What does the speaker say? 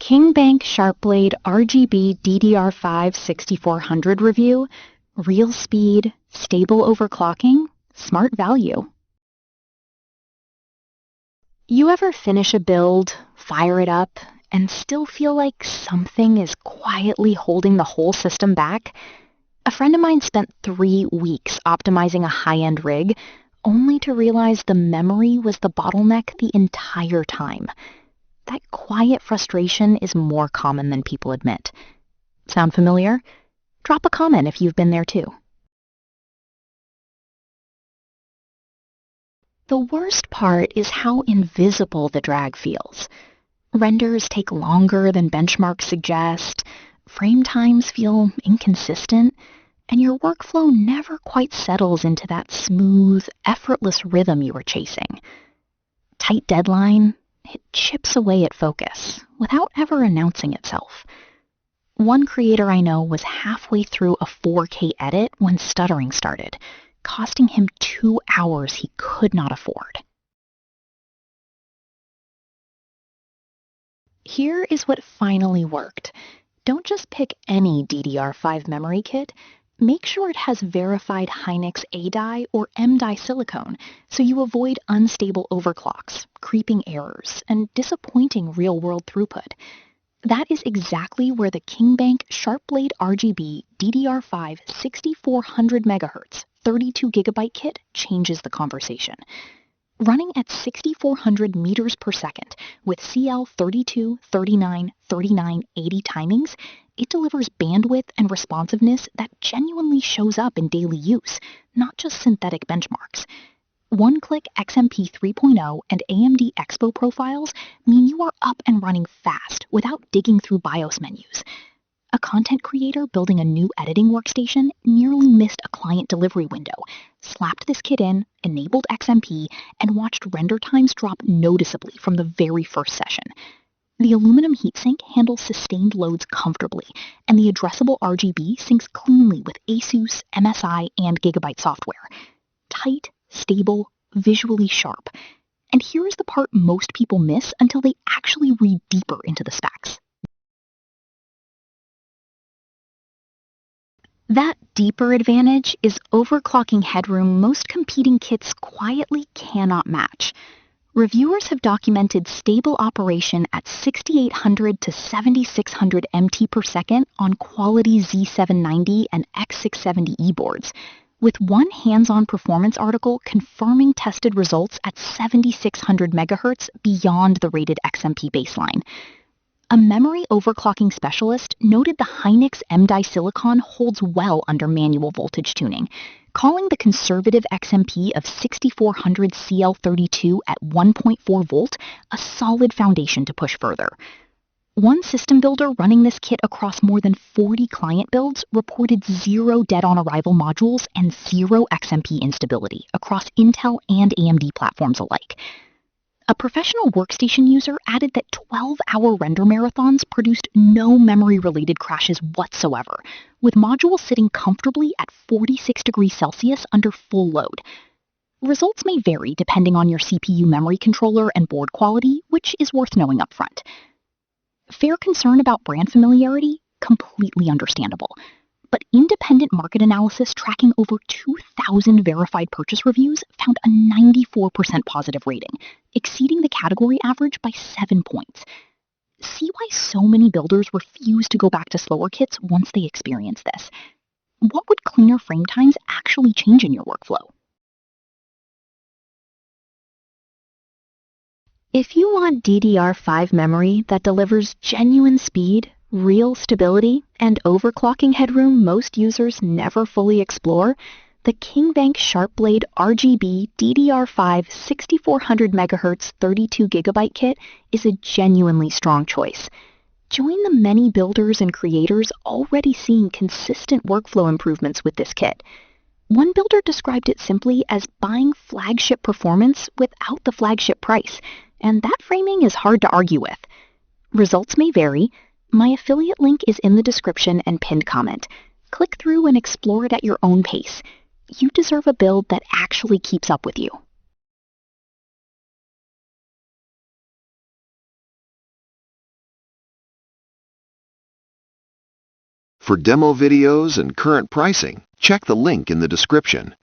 KINGBANK SharpBlade RGB DDR5 6400 review, real speed, stable overclocking, smart value. You ever finish a build, fire it up, and still feel like something is quietly holding the whole system back? A friend of mine spent 3 weeks optimizing a high-end rig, only to realize the memory was the bottleneck the entire time. That quiet frustration is more common than people admit. Sound familiar? Drop a comment if you've been there too. The worst part is how invisible the drag feels. Renders take longer than benchmarks suggest, frame times feel inconsistent, and your workflow never quite settles into that smooth, effortless rhythm you were chasing. Tight deadline, it chips away at focus without ever announcing itself. One creator I know was halfway through a 4K edit when stuttering started, costing him 2 hours he could not afford. Here is what finally worked. Don't just pick any DDR5 memory kit. Make sure it has verified Hynix A-die or M-die silicone so you avoid unstable overclocks, creeping errors, and disappointing real-world throughput. That is exactly where the KINGBANK SharpBlade RGB DDR5 6400 MHz 32GB kit changes the conversation. Running at 6400 meters per second with CL 32, 39, 39, 80 timings, it delivers bandwidth and responsiveness that genuinely shows up in daily use, not just synthetic benchmarks. One-click XMP 3.0 and AMD Expo profiles mean you are up and running fast without digging through BIOS menus. A content creator building a new editing workstation nearly missed a client delivery window, slapped this kit in, enabled XMP, and watched render times drop noticeably from the very first session. The aluminum heatsink handles sustained loads comfortably, and the addressable RGB syncs cleanly with ASUS, MSI, and Gigabyte software. Tight, stable, visually sharp. And here's the part most people miss until they actually read deeper into the specs. That deeper advantage is overclocking headroom most competing kits quietly cannot match. Reviewers have documented stable operation at 6800 to 7600 MT per second on quality Z790 and X670E boards, with one hands-on performance article confirming tested results at 7600 MHz beyond the rated XMP baseline. A memory overclocking specialist noted the Hynix M-die silicon holds well under manual voltage tuning, calling the conservative XMP of 6400 CL32 at 1.4 volt a solid foundation to push further. One system builder running this kit across more than 40 client builds reported 0 dead-on-arrival modules and 0 XMP instability across Intel and AMD platforms alike. A professional workstation user added that 12-hour render marathons produced no memory-related crashes whatsoever, with modules sitting comfortably at 46 degrees Celsius under full load. Results may vary depending on your CPU memory controller and board quality, which is worth knowing upfront. Fair concern about brand familiarity? Completely understandable. But independent market analysis tracking over 2,000 verified purchase reviews found a 94% positive rating, exceeding the category average by 7 points. See why so many builders refuse to go back to slower kits once they experience this. What would cleaner frame times actually change in your workflow? If you want DDR5 memory that delivers genuine speed, real stability, and overclocking headroom most users never fully explore, the KINGBANK SharpBlade RGB DDR5 6400 MHz 32GB kit is a genuinely strong choice. Join the many builders and creators already seeing consistent workflow improvements with this kit. One builder described it simply as buying flagship performance without the flagship price, and that framing is hard to argue with. Results may vary. My affiliate link is in the description and pinned comment. Click through and explore it at your own pace. You deserve a build that actually keeps up with you. For demo videos and current pricing, check the link in the description.